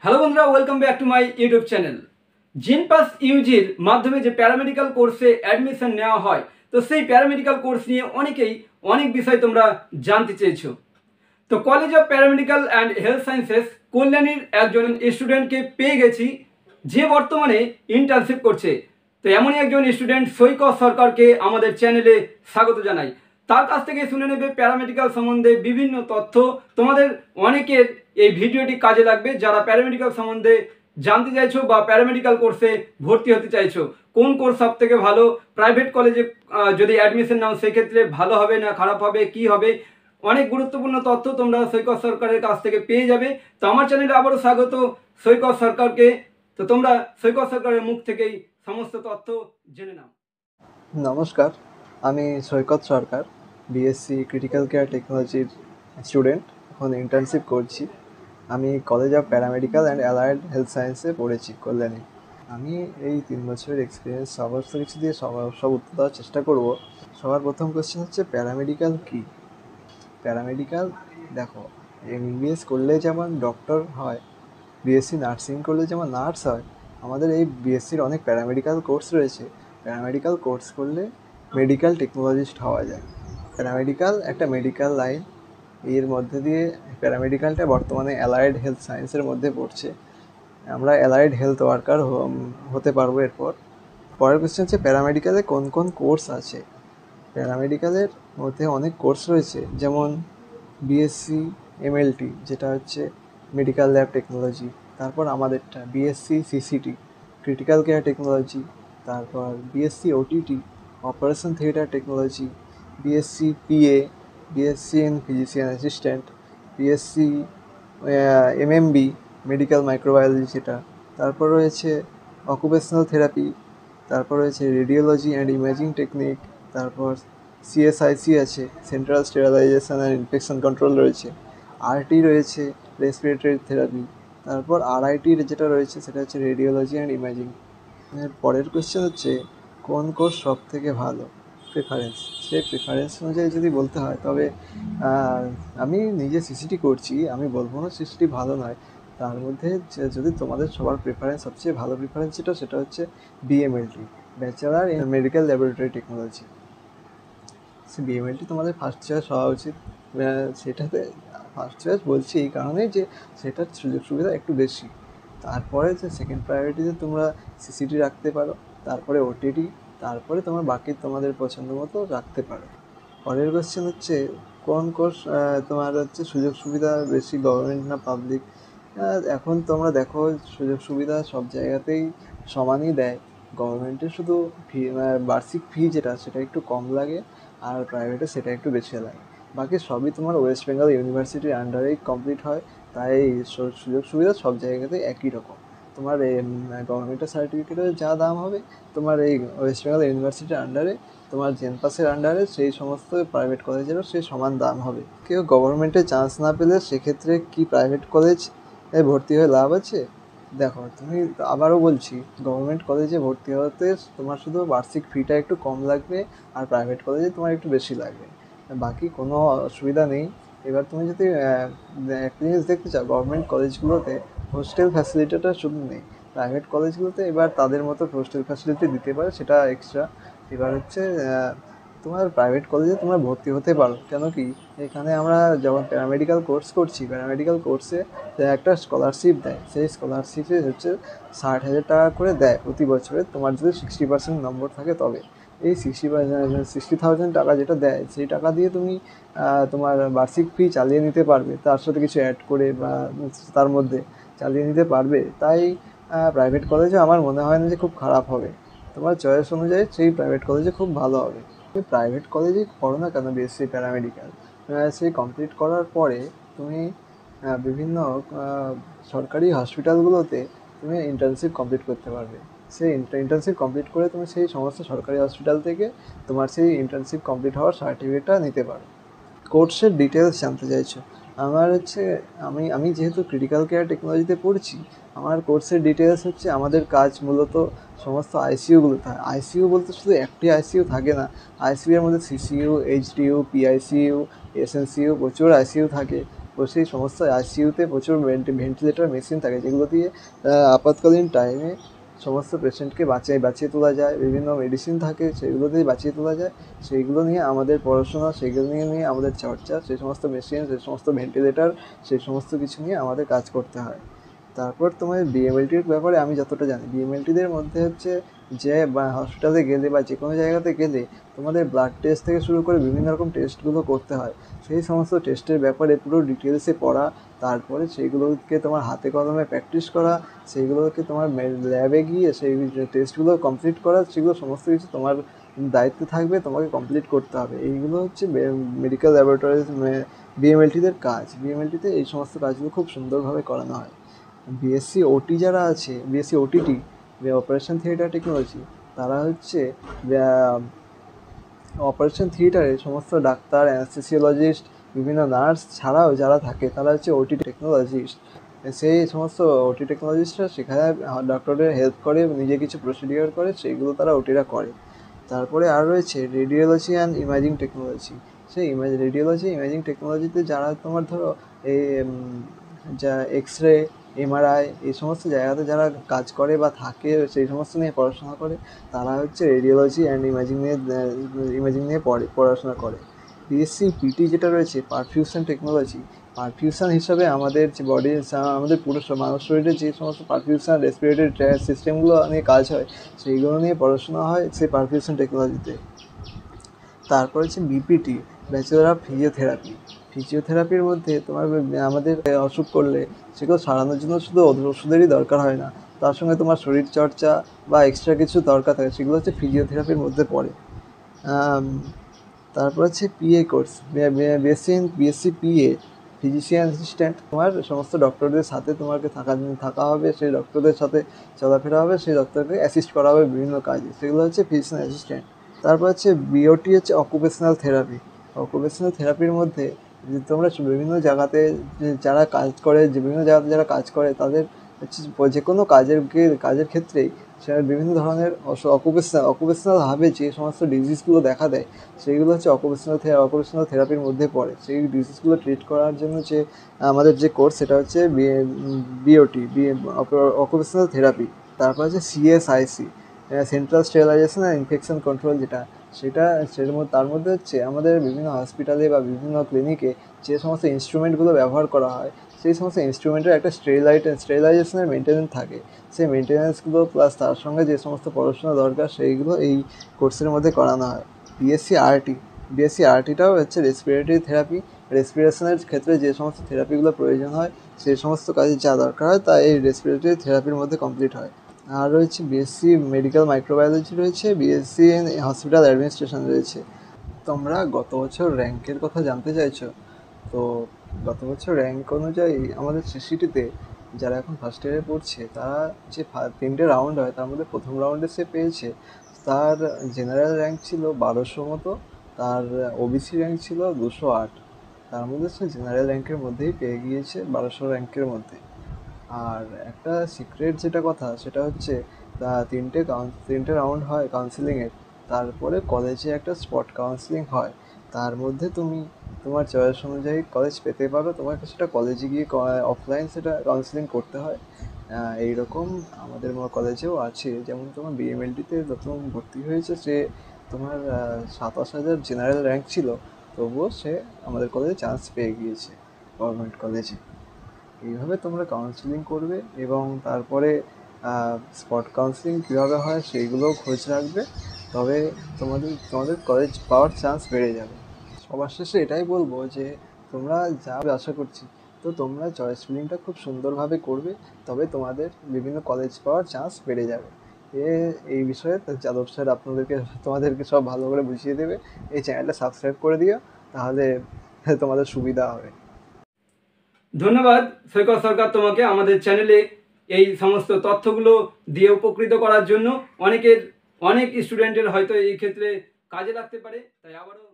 Hello বন্ধুরা, welcome back to my YouTube channel. JENPAS ইউজির মাধ্যমে যে প্যারামেডিক্যাল কোর্সে অ্যাডমিশন নেওয়া হয়, তো সেই প্যারামেডিক্যাল কোর্স নিয়ে অনেকেই অনেক বিষয় তোমরা জানতে চেয়েছো। তো college of paramedical and health sciences কল্যাণীর একজন স্টুডেন্টকে পেয়ে গেছি, যে বর্তমানে ইন্টার্নশিপ করছে। তো এমনই একজন স্টুডেন্ট সৈকত সরকারকে আমাদের চ্যানেলে স্বাগত জানাই। তার কাছ থেকে শুনে নেবে প্যারামেডিক্যাল সম্বন্ধে বিভিন্ন তথ্য। তোমাদের অনেকের এই ভিডিওটি কাজে লাগবে যারা প্যারামেডিক্যাল সম্বন্ধে জানতে চাইছো বা প্যারামেডিক্যাল কোর্সে ভর্তি হতে চাইছো। কোন কোর্স সব থেকে ভালো, প্রাইভেট কলেজে যদি অ্যাডমিশন নাও সেক্ষেত্রে ভালো হবে না খারাপ হবে, কি হবে, অনেক গুরুত্বপূর্ণ তথ্য তোমরা সৈকত সরকারের কাছ থেকে পেয়ে যাবে। তো আমার চ্যানেলে আবারও স্বাগত সৈকত সরকারকে। তো তোমরা সৈকত সরকারের মুখ থেকেই সমস্ত তথ্য জেনে নাও। নমস্কার, আমি সৈকত সরকার, বিএসসি ক্রিটিক্যাল কেয়ার টেকনোলজির স্টুডেন্ট। এখন ইন্টার্নশিপ করছি। আমি college of paramedical and allied health সায়েন্সে পড়েছি কল্যাণী। আমি এই 3 বছরের এক্সপিরিয়েন্স সমস্ত কিছু দিয়ে সব উত্তর দেওয়ার চেষ্টা করব। সবার প্রথম কোয়েশ্চেন হচ্ছে প্যারামেডিক্যাল কী। প্যারামেডিক্যাল দেখো, এমবিবিএস করলে যেমন ডক্টর হয়, বিএসসি নার্সিং করলে যেমন নার্স হয়, আমাদের এই বিএসসির অনেক প্যারামেডিক্যাল কোর্স রয়েছে। প্যারামেডিক্যাল কোর্স করলে মেডিকেল টেকনোলজিস্ট হওয়া যায়। প্যারামেডিক্যাল একটা মেডিকেল লাইন, এর মধ্যে দিয়ে প্যারামেডিক্যালটা বর্তমানে অ্যালায়েড হেলথ সায়েন্সের মধ্যে পড়ছে। আমরা অ্যালায়েড হেলথ ওয়ার্কার হতে পারবো এরপর। পরের কোয়েশ্চেন হচ্ছে প্যারামেডিক্যালে কোন কোন কোর্স আছে। প্যারামেডিক্যালের মধ্যে অনেক কোর্স রয়েছে, যেমন বিএসসি এমএলটি যেটা হচ্ছে মেডিকেল ল্যাব টেকনোলজি, তারপর আমাদেরটা BSc CCT critical care technology, তারপর BSc OTT operation theatre technology, BSc PA, BSc in physician assistant, BSc MMB medical microbiology যেটা, তারপর রয়েছে অকুপেশনাল থেরাপি, তারপর রয়েছে রেডিওলজি অ্যান্ড ইমেজিং টেকনিক, তারপর সিএসআইসি আছে, central sterilization and infection control রয়েছে, RT রয়েছে, রেসপিরেটরি থেরাপি, তারপর আরআইটির যেটা রয়েছে সেটা হচ্ছে রেডিওলজি অ্যান্ড ইমেজিং। পরের কোয়েশ্চেন হচ্ছে কোন কোর্স সব থেকে ভালো, প্রেফারেন্স। সেই প্রেফারেন্স অনুযায়ী যদি বলতে হয় তবে আমি নিজে সিসিটি করছি, আমি বলবো না সিসিটি ভালো নয়। তার মধ্যে যদি তোমাদের সবার প্রেফারেন্স, সবচেয়ে ভালো প্রেফারেন্স সেটা হচ্ছে BMLT, bachelor in medical laboratory technology. Say BMLT তোমাদের ফার্স্ট চয়েস হওয়া উচিত। সেটাতে ফার্স্ট চয়েস বলছি এই কারণে যে সেটার সুযোগ সুবিধা একটু বেশি। তারপরে যে সেকেন্ড প্রায়োরিটিতে তোমরা সিসিটি রাখতে পারো, তারপরে ওটিটি, তারপরে তোমার বাকি তোমাদের পছন্দ মতো রাখতে পারো। পরের কোয়েশ্চেন হচ্ছে কোন কোর্স তোমার হচ্ছে সুযোগ সুবিধা বেশি, গভর্নমেন্ট না পাবলিক। এখন তোমরা দেখো সুযোগ সুবিধা সব জায়গাতেই সমানই দেয়। গভর্নমেন্টে শুধু ফি, বার্ষিক ফি যেটা সেটা একটু কম লাগে, আর প্রাইভেটে সেটা একটু বেশি লাগে। বাকি সবই তোমার ওয়েস্ট বেঙ্গল ইউনিভার্সিটির আন্ডারেই কমপ্লিট হয়, তাই সুযোগ সুবিধা সব জায়গাতেই একই রকম। তোমার গভর্নমেন্টের সার্টিফিকেটের যা দাম হবে, তোমার এই ওয়েস্ট বেঙ্গল ইউনিভার্সিটির আন্ডারে, তোমার জেনপাসের আন্ডারে সেই সমস্ত প্রাইভেট কলেজেরও সেই সমান দাম হবে। কেউ গভর্নমেন্টে চান্স না পেলে সেক্ষেত্রে কি প্রাইভেট কলেজে ভর্তি হয়ে লাভ আছে? দেখো, তুমি আবারও বলছি, গভর্নমেন্ট কলেজে ভর্তি হতে তোমার শুধু বার্ষিক ফিটা একটু কম লাগবে, আর প্রাইভেট কলেজে তোমার একটু বেশি লাগবে, বাকি কোনো অসুবিধা নেই। এবার তুমি যদি একটা জিনিস দেখতে চাও, গভর্নমেন্ট কলেজগুলোতে হোস্টেল ফ্যাসিলিটিটা শুধু নেই, প্রাইভেট কলেজগুলোতে এবার তাদের মতো হোস্টেল ফ্যাসিলিটি দিতে পারে, সেটা এক্সট্রা। এবার হচ্ছে তোমার প্রাইভেট কলেজে তোমরা ভর্তি হতে পারো, কেন কি এখানে আমরা যখন প্যারামেডিক্যাল কোর্স করছি, প্যারামেডিক্যাল কোর্সে একটা স্কলারশিপ দেয়। সেই স্কলারশিপে হচ্ছে 60,000 টাকা করে দেয় প্রতি বছরে, তোমার যদি 60% নম্বর থাকে তবে। এই 60,000 টাকা যেটা দেয়, সেই টাকা দিয়ে তুমি তোমার বার্ষিক ফি চালিয়ে নিতে পারবে, তার সাথে কিছু অ্যাড করে বা তার মধ্যে চালিয়ে নিতে পারবে। তাই প্রাইভেট কলেজে আমার মনে হয় না যে খুব খারাপ হবে। তোমার চয়েস অনুযায়ী সেই প্রাইভেট কলেজে খুব ভালো হবে। তুমি প্রাইভেট কলেজেই পড়ো না কেন বিএসসি প্যারামেডিক্যাল, সেই কমপ্লিট করার পরে তুমি বিভিন্ন সরকারি হসপিটালগুলোতে তুমি ইন্টার্নশিপ কমপ্লিট করতে পারবে। সেই ইন্টার্নশিপ কমপ্লিট করে তুমি সেই সমস্ত সরকারি হসপিটাল থেকে তোমার সেই ইন্টার্নশিপ কমপ্লিট হওয়ার সার্টিফিকেটটা নিতে পারো। কোর্সের ডিটেলস জানতে চাইছো? আমার হচ্ছে আমি যেহেতু ক্রিটিক্যাল কেয়ার টেকনোলজিতে পড়ছি, আমার কোর্সের ডিটেলস হচ্ছে আমাদের কাজ মূলত সমস্ত আইসিইউগুলো থাকে। আইসিইউ বলতে শুধু একটি আইসিইউ থাকে না, আইসিইউ এর মধ্যে সিসিইউ, এইচডিইউ, পিআইসিইউ, এসএনসিইউ, প্রচুর আইসিইউ থাকে। সেই সমস্ত আইসিইউতে প্রচুর ভেন্টিলেটর মেশিন থাকে, যেগুলো দিয়ে আপাতকালীন টাইমে সমস্ত পেশেন্টকে বাঁচিয়ে তোলা যায়। বিভিন্ন মেডিসিন থাকে, সেগুলো দিয়ে বাঁচিয়ে তোলা যায়। সেইগুলো নিয়ে আমাদের পড়াশোনা, সেগুলো নিয়ে আমাদের চর্চা, সেই সমস্ত মেশিন, সেই সমস্ত ভেন্টিলেটর, সেই সমস্ত কিছু নিয়ে আমাদের কাজ করতে হয়। তারপর তোমার বিএমএলটির ব্যাপারে আমি যতটা জানি, বিএমএলটিদের মধ্যে হচ্ছে যে হসপিটালে গেলে বা যে কোনো জায়গাতে গেলে তোমাদের ব্লাড টেস্ট থেকে শুরু করে বিভিন্ন রকম টেস্টগুলো করতে হয়। সেই সমস্ত টেস্টের ব্যাপারে পুরো ডিটেলসে পড়া, তারপরে সেইগুলোকে তোমার হাতে কলমে প্র্যাকটিস করা, সেইগুলোকে তোমার ল্যাবে গিয়ে সেই টেস্টগুলো কমপ্লিট করা, সেগুলো সমস্ত কিছু তোমার দায়িত্বে থাকবে, তোমাকে কমপ্লিট করতে হবে। এইগুলো হচ্ছে মেডিকেল ল্যাবরেটরিজ বিএমএলটিদের কাজ। বিএমএলটিতে এই সমস্ত কাজগুলো খুব সুন্দরভাবে করানো হয়। বিএসসি ওটি যারা আছে, BSc OTT, operation theatre technology, তারা হচ্ছে অপারেশন থিয়েটারে সমস্ত ডাক্তার, অ্যানেস্থেসিওলজিস্ট, বিভিন্ন নার্স ছাড়াও যারা থাকে তারা হচ্ছে ওটি টেকনোলজিস্ট। সেই সমস্ত ওটি টেকনোলজিস্টরা সেখানে ডক্টরের হেল্প করে, নিজে কিছু প্রসিডিওর করে, সেইগুলো তারা ওটিরা করে। তারপরে আর রয়েছে রেডিওলজি অ্যান্ড ইমেজিং টেকনোলজি। সেই রেডিওলজি ইমেজিং টেকনোলজিতে যারা তোমার ধরো এই যা এক্স রে, এমআরআই, এই সমস্ত জায়গাতে যারা কাজ করে বা থাকে, সেই সমস্ত নিয়ে পড়াশোনা করে, তারা হচ্ছে রেডিওলজি অ্যান্ড ইমেজিং নিয়ে পড়াশোনা করে। বিএসসি পিটি যেটা রয়েছে, পারফিউশন টেকনোলজি, পারফিউশন হিসাবে আমাদের যে আমাদের পুরো মানব শরীরে যে সমস্ত পারফিউশন, রেসপিরেটরি সিস্টেমগুলো নিয়ে কাজ হয়, সেইগুলো নিয়ে পড়াশোনা হয় সেই পারফিউশন টেকনোলজিতে। তারপর হচ্ছে বিপিটি, ব্যাচেলর অফ ফিজিওথেরাপি। ফিজিওথেরাপির মধ্যে তোমার আমাদের অসুখ করলে সেগুলো সারানোর জন্য শুধু ওষুধেরই দরকার হয় না, তার সঙ্গে তোমার শরীর চর্চা বা এক্সট্রা কিছু দরকার থাকে, সেগুলো হচ্ছে ফিজিওথেরাপির মধ্যে পড়ে। তারপর হচ্ছে PA course, BSc PA, physician assistant. তোমার সমস্ত ডক্টরদের সাথে তোমাকে থাকা হবে, সেই ডক্টরদের সাথে চলাফেরা হবে, সেই ডক্টরকে অ্যাসিস্ট করা হবে বিভিন্ন কাজে, সেগুলো হচ্ছে ফিজিশিয়ান অ্যাসিস্ট্যান্ট। তারপর হচ্ছে বিওটি হচ্ছে অকুপেশনাল থেরাপি। অকুপেশনাল থেরাপির মধ্যে যে তোমরা বিভিন্ন জায়গাতে যারা কাজ করে, যে বিভিন্ন জায়গাতে যারা কাজ করে, তাদের হচ্ছে যে কোনো কাজের ক্ষেত্রেই সেটা বিভিন্ন ধরনের অকুপেশনালভাবে যে সমস্ত ডিজিজগুলো দেখা দেয়, সেইগুলো হচ্ছে অকুপেশনাল থেরাপির মধ্যে পড়ে। সেই ডিজিজগুলো ট্রিট করার জন্য যে আমাদের যে কোর্স, সেটা হচ্ছে বিওটি, অকুপেশনাল থেরাপি। তারপর হচ্ছে CSIC, central sterilization and infection control, তার মধ্যে হচ্ছে আমাদের বিভিন্ন হসপিটালে বা বিভিন্ন ক্লিনিকে যে সমস্ত ইনস্ট্রুমেন্টগুলো ব্যবহার করা হয়, সেই সমস্ত ইনস্ট্রুমেন্টের একটা স্টেরিলাইজেশনের মেনটেন্যান্স থাকে। সেই মেনটেন্যান্সগুলো প্লাস তার সঙ্গে যে সমস্ত পড়াশোনা দরকার, সেইগুলো এই কোর্সের মধ্যে করানো হয়। বিএসসি আরটিটাও হচ্ছে রেসপিরেটরি থেরাপি। রেসপিরেশনের ক্ষেত্রে যে সমস্ত থেরাপিগুলো প্রয়োজন হয়, সেই সমস্ত কাজে যা দরকার হয় তা এই রেসপিরেটরি থেরাপির মধ্যে কমপ্লিট হয়। আর রয়েছে বিএসসি মেডিকেল মাইক্রোবায়োলজি রয়েছে, বিএসসি হসপিটাল অ্যাডমিনিস্ট্রেশন রয়েছে। তোমরা গত বছর র্যাঙ্কের কথা জানতে চাইছো, তো গত বছর র্যাঙ্ক অনুযায়ী আমাদের সিসিটিতে যারা এখন ফার্স্ট ইয়ারে পড়ছে, তারা যে 3টে রাউন্ড হয়, তার মধ্যে প্রথম রাউন্ডে সে পেয়েছে, তার জেনারেল র্যাঙ্ক ছিল 1200 মতো, তার ওবিসি র্যাঙ্ক ছিল 208। তার মধ্যে সে জেনারেল র্যাঙ্কের মধ্যেই পেয়ে গিয়েছে, 1200 র্যাঙ্কের মধ্যে। আর একটা সিক্রেট যেটা কথা, সেটা হচ্ছে তিনটে রাউন্ড হয় কাউন্সিলিংয়ের, তারপরে কলেজে একটা স্পট কাউন্সিলিং হয়। তার মধ্যে তুমি তোমার চয়েস অনুযায়ী কলেজ পেতে পারো, তোমাকে সেটা কলেজে গিয়ে অফলাইন সেটা কাউন্সিলিং করতে হয়। এইরকম আমাদের কলেজেও আছে। যেমন তোমার বিএমএলটিতে নতুন ভর্তি হয়েছে, সে তোমার 27,000 জেনারেল র্যাঙ্ক ছিল, তবুও সে আমাদের কলেজে চান্স পেয়ে গিয়েছে, গভর্নমেন্ট কলেজে। এইভাবে তোমরা কাউন্সিলিং করবে এবং তারপরে স্পট কাউন্সিলিং কীভাবে হয় সেইগুলোও খোঁজ রাখবে, তবে তোমাদের কলেজ পাওয়ার চান্স বেড়ে যাবে। সবার শেষে এটাই বলবো যে তোমরা যা আশা করছি, তো তোমরা চয়েস ফিলিংটা খুব সুন্দরভাবে করবে, তবে তোমাদের বিভিন্ন কলেজ পাওয়ার চান্স বেড়ে যাবে। এই বিষয়ে যাদব স্যার তোমাদেরকে সব ভালো করে বুঝিয়ে দেবে। এই চ্যানেলটা সাবস্ক্রাইব করে দিও, তাহলে তোমাদের সুবিধা হবে। ধন্যবাদ সৈকত সরকার তোমাকে আমাদের চ্যানেলে এই সমস্ত তথ্যগুলো দিয়ে উপকৃত করার জন্য। অনেক স্টুডেন্টের হয়তো এই ক্ষেত্রে কাজে লাগতে পারে, তাই আবারও